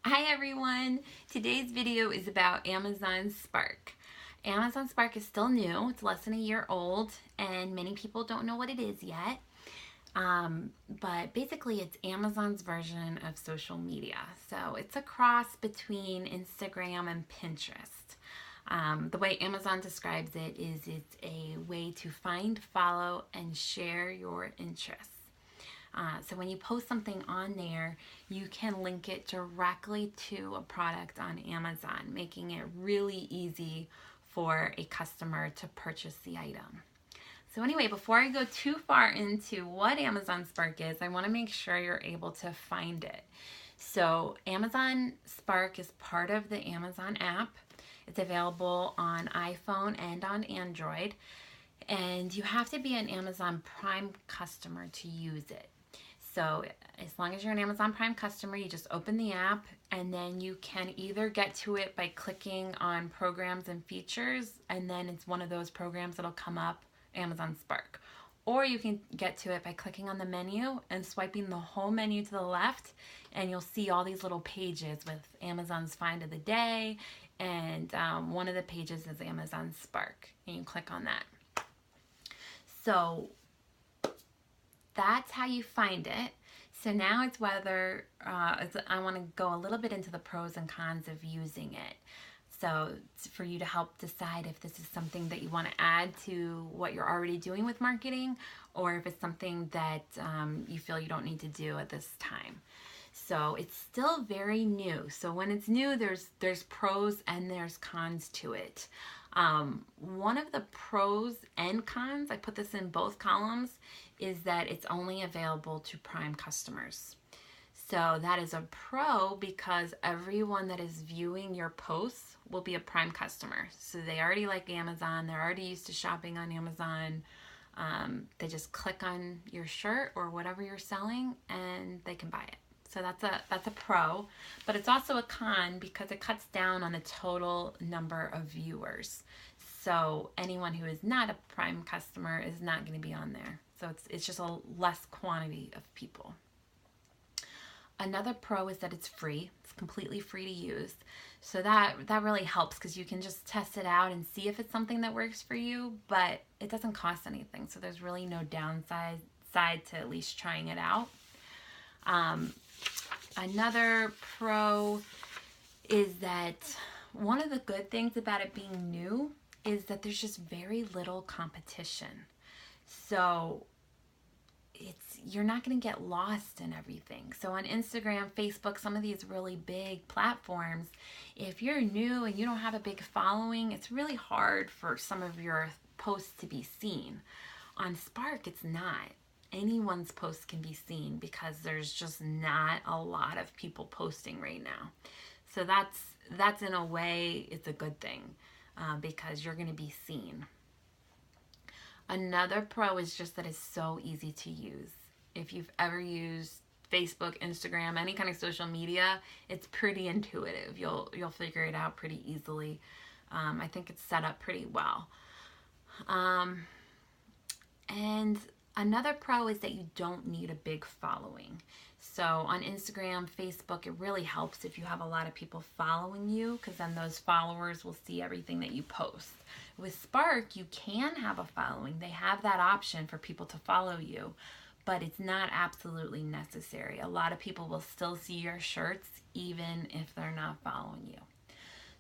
Hi everyone! Today's video is about Amazon Spark. Amazon Spark is still new, it's less than a year old, and many people don't know what it is yet. But basically it's Amazon's version of social media. So it's a cross between Instagram and Pinterest. The way Amazon describes it is it's a way to find, follow, and share your interests. So when you post something on there, you can link it directly to a product on Amazon, making it really easy for a customer to purchase the item. So anyway, before I go too far into what Amazon Spark is, I want to make sure you're able to find it. So Amazon Spark is part of the Amazon app. It's available on iPhone and on Android. And you have to be an Amazon Prime customer to use it. So as long as you're an Amazon Prime customer, you just open the app and then you can either get to it by clicking on programs and features, and then it's one of those programs that'll come up, Amazon Spark. Or you can get to it by clicking on the menu and swiping the whole menu to the left, and you'll see all these little pages with Amazon's Find of the Day, and one of the pages is Amazon Spark, and you click on that. So that's how you find it. So now it's whether, I want to go a little bit into the pros and cons of using it. So it's for you to help decide if this is something that you want to add to what you're already doing with marketing, or if it's something that you feel you don't need to do at this time. So it's still very new. So when it's new, there's pros and there's cons to it. One of the pros and cons, I put this in both columns, is that it's only available to Prime customers. So that is a pro because everyone that is viewing your posts will be a Prime customer. So they already like Amazon, they're already used to shopping on Amazon. They just click on your shirt or whatever you're selling and they can buy it. So that's a pro, but it's also a con because it cuts down on the total number of viewers. So anyone who is not a Prime customer is not going to be on there. So it's just a less quantity of people. Another pro is that it's free. It's completely free to use. So that really helps because you can just test it out and see if it's something that works for you, but it doesn't cost anything. So there's really no downside to at least trying it out. Another pro is that one of the good things about it being new is that there's just very little competition. So you're not going to get lost in everything. So on Instagram, Facebook, some of these really big platforms, if you're new and you don't have a big following, it's really hard for some of your posts to be seen. On Spark, it's not. Anyone's post can be seen because there's just not a lot of people posting right now. So that's in a way, it's a good thing because you're going to be seen. Another pro is just that it's so easy to use. If you've ever used Facebook, Instagram, any kind of social media, it's pretty intuitive. You'll figure it out pretty easily. I think it's set up pretty well. And another pro is that you don't need a big following. So on Instagram, Facebook, it really helps if you have a lot of people following you because then those followers will see everything that you post. With Spark, you can have a following. They have that option for people to follow you, but it's not absolutely necessary. A lot of people will still see your shirts even if they're not following you.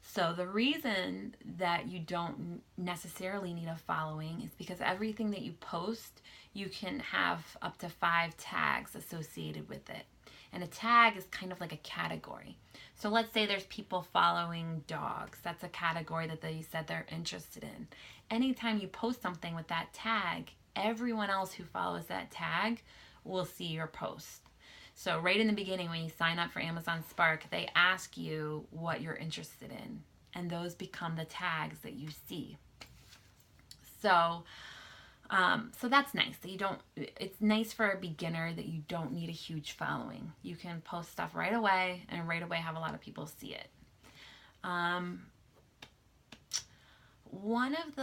So the reason that you don't necessarily need a following is because everything that you post, you can have up to 5 tags associated with it. And a tag is kind of like a category. So let's say there's people following dogs. That's a category that they said they're interested in. Anytime you post something with that tag, everyone else who follows that tag will see your post. So right in the beginning when you sign up for Amazon Spark, they ask you what you're interested in, and those become the tags that you see. So that's nice that you don't, it's nice for a beginner that you don't need a huge following. You can post stuff right away and right away have a lot of people see it. One of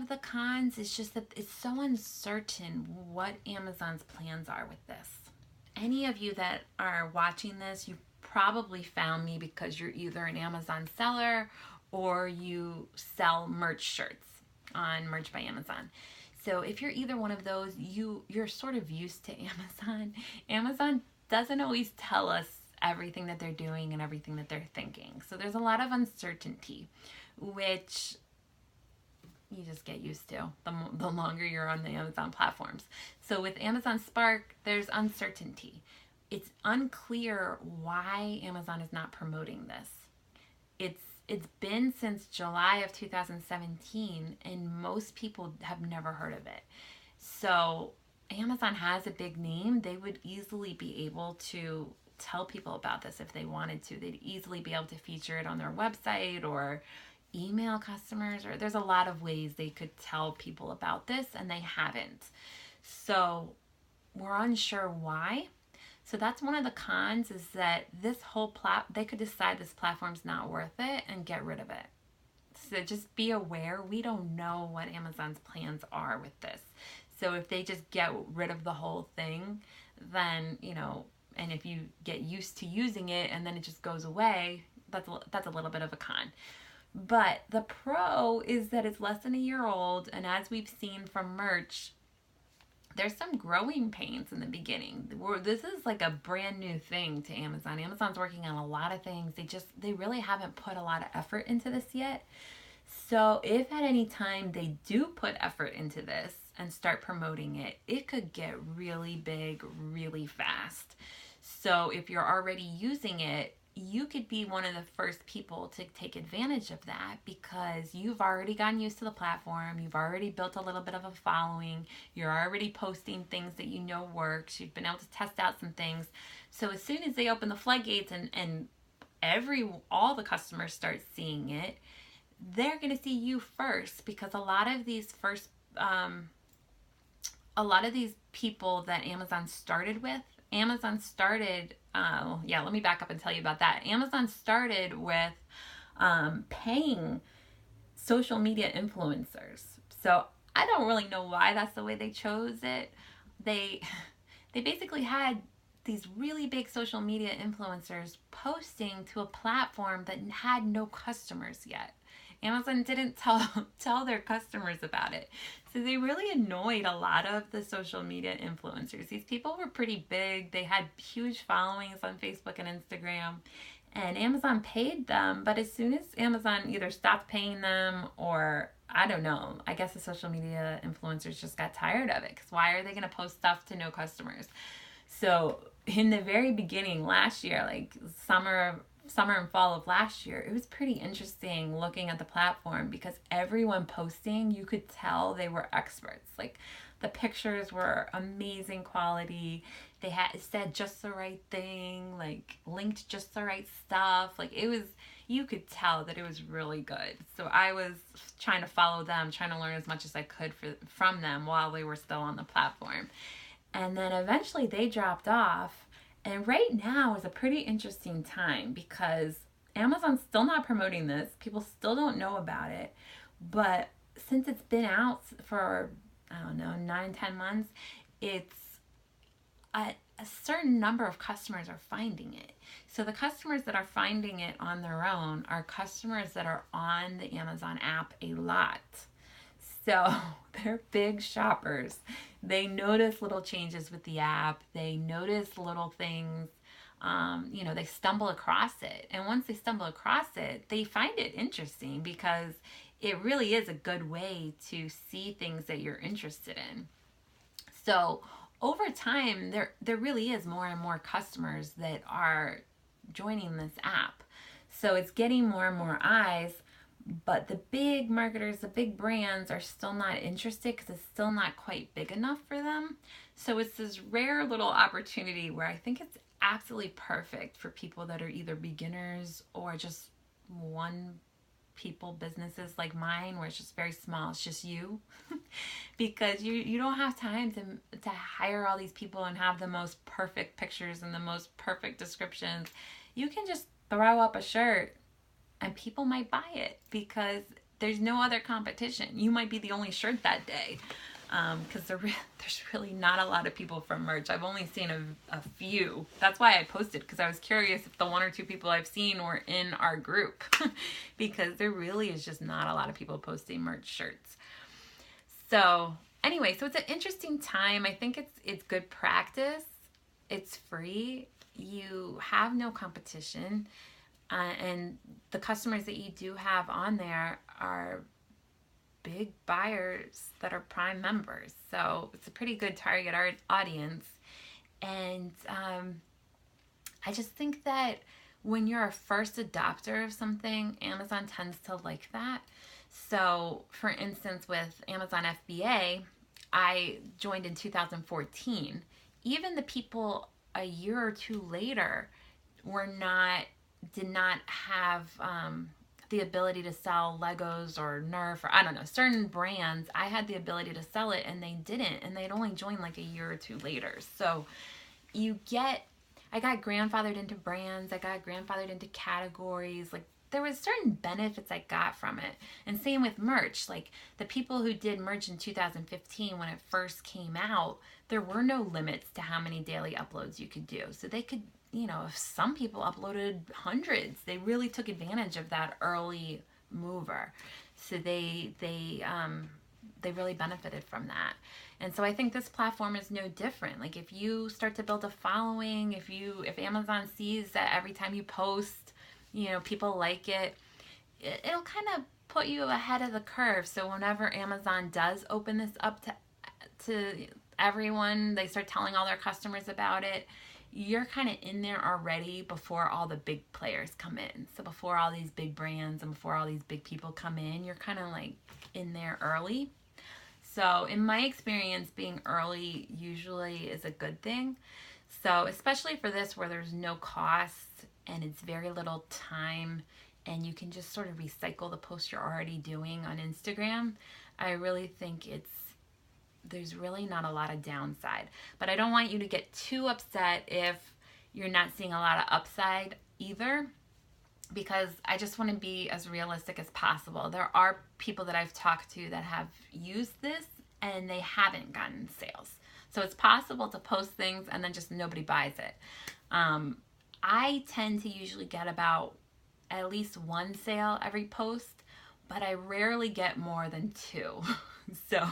the cons is just that it's so uncertain what Amazon's plans are with this. Any of you that are watching this, you probably found me because you're either an Amazon seller or you sell merch shirts on Merch by Amazon. So if you're either one of those, you're sort of used to Amazon. Amazon doesn't always tell us everything that they're doing and everything that they're thinking. So there's a lot of uncertainty, which you just get used to the longer you're on the Amazon platforms. So with Amazon Spark, there's uncertainty. It's unclear why Amazon is not promoting this. It's been since July of 2017, and most people have never heard of it. So Amazon has a big name. They would easily be able to tell people about this if they wanted to. They'd easily be able to feature it on their website or email customers, or there's a lot of ways they could tell people about this, and they haven't. So we're unsure why. So that's one of the cons, is that this whole they could decide this platform's not worth it and get rid of it. So just be aware, we don't know what Amazon's plans are with this. So if they just get rid of the whole thing, then, and if you get used to using it and then it just goes away, that's a little bit of a con. But the pro is that it's less than a year old, and as we've seen from merch, there's some growing pains in the beginning. This is like a brand new thing to Amazon. Amazon's working on a lot of things. They really haven't put a lot of effort into this yet. So if at any time they do put effort into this and start promoting it, it could get really big really fast. So if you're already using it, you could be one of the first people to take advantage of that, because you've already gotten used to the platform. You've already built a little bit of a following. You're already posting things that you know works. You've been able to test out some things. So as soon as they open the floodgates and all the customers start seeing it, they're going to see you first, because a lot of these people that Amazon started with, let me back up and tell you about that. Amazon started with paying social media influencers. So I don't really know why that's the way they chose it. They basically had these really big social media influencers posting to a platform that had no customers yet. Amazon didn't tell their customers about it. So they really annoyed a lot of the social media influencers. These people were pretty big. They had huge followings on Facebook and Instagram, and Amazon paid them. But as soon as Amazon either stopped paying them, or I don't know, I guess the social media influencers just got tired of it, because why are they going to post stuff to no customers? So in the very beginning last year, like summer and fall of last year, it was pretty interesting looking at the platform, because everyone posting, you could tell they were experts. Like the pictures were amazing quality. They said just the right thing, like linked just the right stuff. Like you could tell that it was really good. So I was trying to follow them, trying to learn as much as I could from them while they were still on the platform. And then eventually they dropped off. And right now is a pretty interesting time, because Amazon's still not promoting this. People still don't know about it. But since it's been out for, 9-10 months, it's a certain number of customers are finding it. So the customers that are finding it on their own are customers that are on the Amazon app a lot. So they're big shoppers. They notice little changes with the app. They notice little things. They stumble across it. And once they stumble across it, they find it interesting, because it really is a good way to see things that you're interested in. So over time, there really is more and more customers that are joining this app. So it's getting more and more eyes. But the big marketers, the big brands are still not interested, because it's still not quite big enough for them. So it's this rare little opportunity where I think it's absolutely perfect for people that are either beginners or just one-people businesses like mine, where it's just very small. It's just you, because you don't have time to hire all these people and have the most perfect pictures and the most perfect descriptions. You can just throw up a shirt and people might buy it, because there's no other competition. You might be the only shirt that day. because there's really not a lot of people from merch. I've only seen a few. That's why I posted, because I was curious if the one or two people I've seen were in our group, because there really is just not a lot of people posting merch shirts. So anyway, so it's an interesting time. I think it's good practice. It's free. You have no competition, and the customers that you do have on there are big buyers that are Prime members. So it's a pretty good target audience. And I just think that when you're a first adopter of something, Amazon tends to like that. So for instance, with Amazon FBA, I joined in 2014. Even the people a year or two later did not have the ability to sell Legos or Nerf or I don't know, certain brands. I had the ability to sell it and they didn't, and they'd only joined like a year or two later. So I got grandfathered into brands, I got grandfathered into categories. Like there was certain benefits I got from it. And same with merch. Like the people who did merch in 2015 when it first came out, there were no limits to how many daily uploads you could do. So they could, if some people uploaded hundreds, they really took advantage of that early mover. So they really benefited from that. And so I think this platform is no different. Like if you start to build a following, if Amazon sees that every time you post, people like it, it'll kind of put you ahead of the curve. So whenever Amazon does open this up to everyone, they start telling all their customers about it, you're kind of in there already before all the big players come in. So before all these big brands and before all these big people come in, you're kind of like in there early. So in my experience, being early usually is a good thing. So especially for this where there's no cost and it's very little time and you can just sort of recycle the posts you're already doing on Instagram, I really think there's really not a lot of downside. But I don't want you to get too upset if you're not seeing a lot of upside either, because I just want to be as realistic as possible. There are people that I've talked to that have used this and they haven't gotten sales. So it's possible to post things and then just nobody buys it. I tend to usually get about at least one sale every post, but I rarely get more than two. So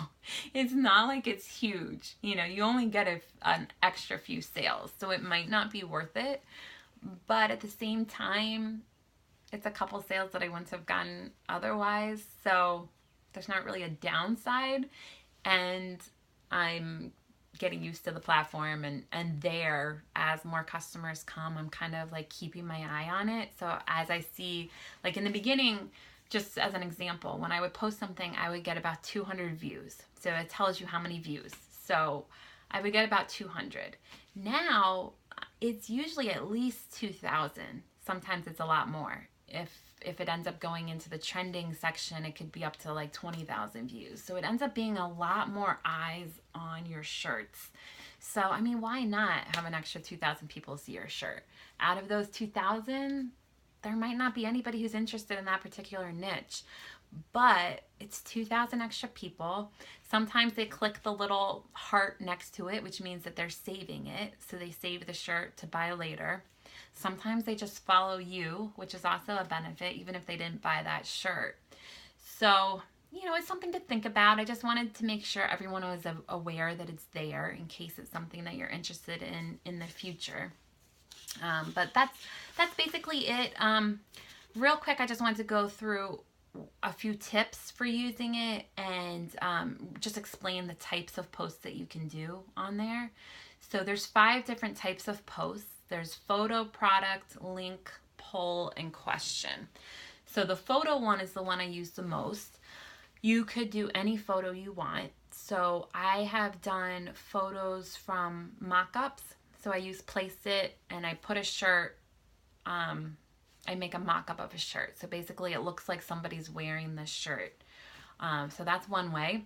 it's not like it's huge. You only get an extra few sales, so it might not be worth it. But at the same time, it's a couple sales that I wouldn't have gotten otherwise. So there's not really a downside. And I'm getting used to the platform, and there, as more customers come, I'm kind of like keeping my eye on it. So as I see, like in the beginning, just as an example, when I would post something, I would get about 200 views. So it tells you how many views. So I would get about 200. Now it's usually at least 2,000. Sometimes it's a lot more. If it ends up going into the trending section, it could be up to like 20,000 views. So it ends up being a lot more eyes on your shirts. So, I mean, why not have an extra 2,000 people see your shirt? Out of those 2,000, there might not be anybody who's interested in that particular niche, but it's 2,000 extra people. Sometimes they click the little heart next to it, which means that they're saving it. So they save the shirt to buy later. Sometimes they just follow you, which is also a benefit, even if they didn't buy that shirt. So, it's something to think about. I just wanted to make sure everyone was aware that it's there in case it's something that you're interested in the future. But that's basically it. Real quick, I just wanted to go through a few tips for using it and just explain the types of posts that you can do on there. So there's 5 different types of posts. There's photo, product, link, poll, and question. So the photo one is the one I use the most. You could do any photo you want. So I have done photos from mock-ups. So I use Placeit and I put a shirt, I make a mock-up of a shirt. So basically it looks like somebody's wearing this shirt. So that's one way.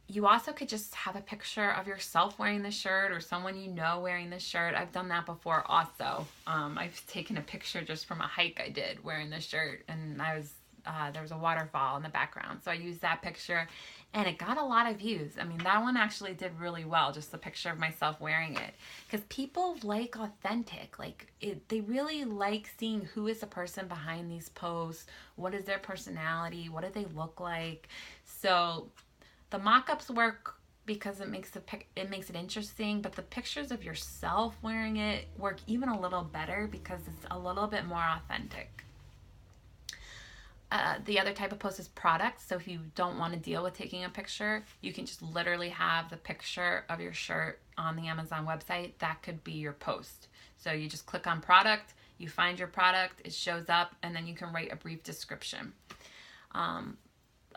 You also could just have a picture of yourself wearing the shirt or someone you know wearing the shirt. I've done that before also. I've taken a picture just from a hike I did wearing the shirt, and I was there was a waterfall in the background. So I used that picture and it got a lot of views. I mean, that one actually did really well, just the picture of myself wearing it. Because people like authentic. They really like seeing who is the person behind these posts. What is their personality? What do they look like? So the mock-ups work because it makes it interesting, but the pictures of yourself wearing it work even a little better because it's a little bit more authentic. The other type of post is products. So if you don't want to deal with taking a picture, you can just literally have the picture of your shirt on the Amazon website. That could be your post. So you just click on product, you find your product, it shows up, and then you can write a brief description.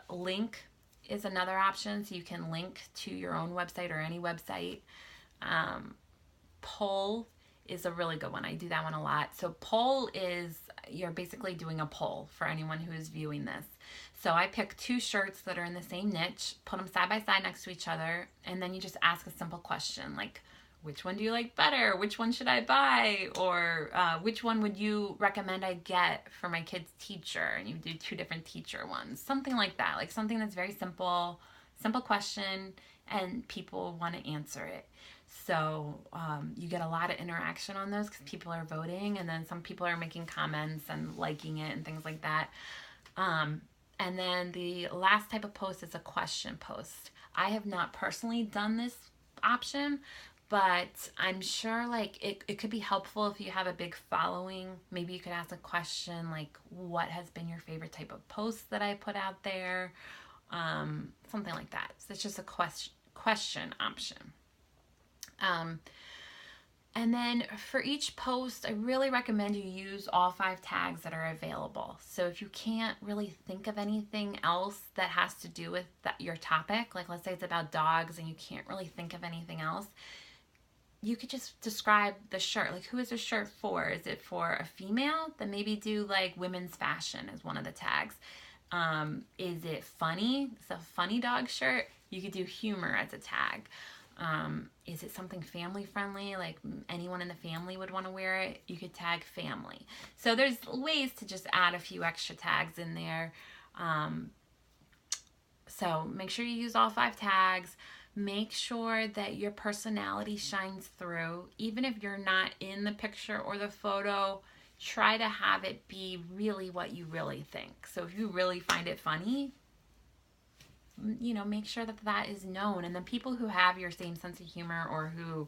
Link is another option. So you can link to your own website or any website. Poll is a really good one. I do that one a lot. So poll is, you're basically doing a poll for anyone who is viewing this. So I pick two shirts that are in the same niche, put them side by side next to each other, and then you just ask a simple question like, which one do you like better? Which one should I buy? Or which one would you recommend I get for my kid's teacher? And you do two different teacher ones. Something like that. Like something that's very simple question, and people want to answer it. So you get a lot of interaction on those because people are voting, and then some people are making comments and liking it and things like that. And then the last type of post is a question post. I have not personally done this option, but I'm sure like it could be helpful if you have a big following. Maybe you could ask a question like, what has been your favorite type of post that I put out there? Something like that. So it's just a question option. And then for each post, I really recommend you use all 5 tags that are available. So if you can't really think of anything else that has to do with your topic, like let's say it's about dogs and you can't really think of anything else, you could just describe the shirt. Like, who is the shirt for? Is it for a female? Then maybe do like women's fashion as one of the tags. Is it funny? It's a funny dog shirt. You could do humor as a tag. Is it something family friendly, like anyone in the family would want to wear it? You could tag family. So there's ways to just add a few extra tags in there. So make sure you use all 5 tags. Make sure that your personality shines through. Even if you're not in the picture or the photo, try to have it be really what you really think. So if you really find it funny, make sure that is known. And then people who have your same sense of humor or who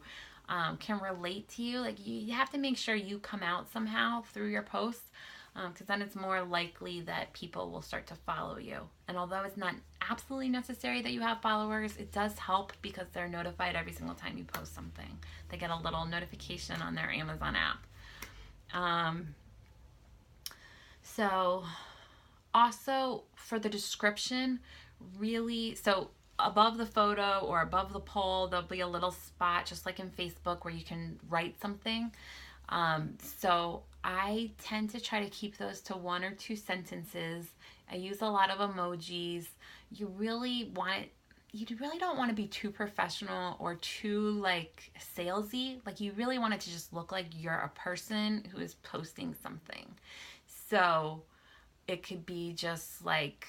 can relate to you, like you have to make sure you come out somehow through your posts, because then it's more likely that people will start to follow you. And although it's not absolutely necessary that you have followers, it does help because they're notified every single time you post something. They get a little notification on their Amazon app. So also for the description, really, so above the photo or above the poll, there'll be a little spot just like in Facebook where you can write something. So I tend to try to keep those to 1 or 2 sentences. I use a lot of emojis. You really don't want to be too professional or too like salesy. Like you really want it to just look like you're a person who is posting something. So it could be just like,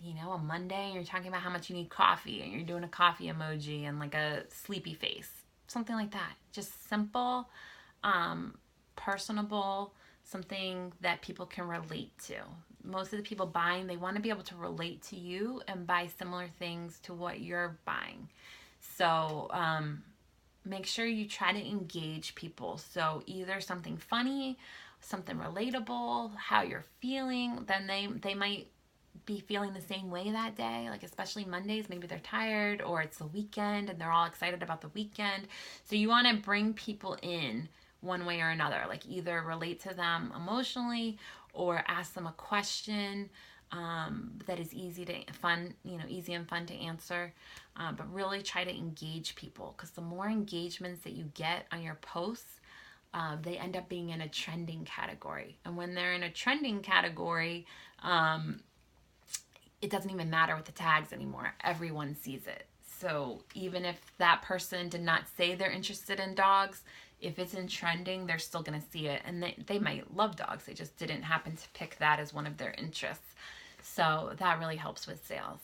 a Monday and you're talking about how much you need coffee and you're doing a coffee emoji and like a sleepy face, something like that. Just simple, personable, something that people can relate to. Most of the people buying, they want to be able to relate to you and buy similar things to what you're buying. So make sure you try to engage people. So either something funny, something relatable, how you're feeling, then they might be feeling the same way that day, like especially Mondays, maybe they're tired or it's the weekend and they're all excited about the weekend. So you want to bring people in one way or another, like either relate to them emotionally or ask them a question that is easy and fun to answer, but really try to engage people, because the more engagements that you get on your posts, they end up being in a trending category. And when they're in a trending category, it doesn't even matter with the tags anymore. Everyone sees it. So even if that person did not say they're interested in dogs, if it's in trending, they're still going to see it. And they might love dogs. They just didn't happen to pick that as one of their interests. So that really helps with sales.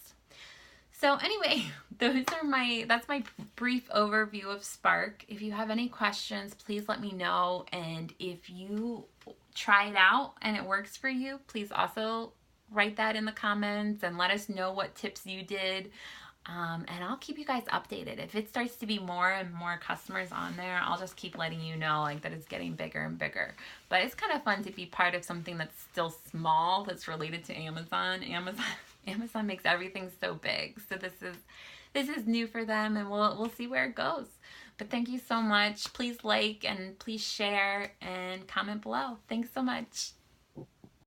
So anyway, that's my brief overview of Spark. If you have any questions, please let me know. And if you try it out and it works for you, please also write that in the comments and let us know what tips you did. And I'll keep you guys updated. If it starts to be more and more customers on there, I'll just keep letting you know, like, that it's getting bigger and bigger. But it's kind of fun to be part of something that's still small, that's related to Amazon. Amazon makes everything so big. So this is new for them, and we'll see where it goes. But thank you so much. Please like and please share and comment below. Thanks so much.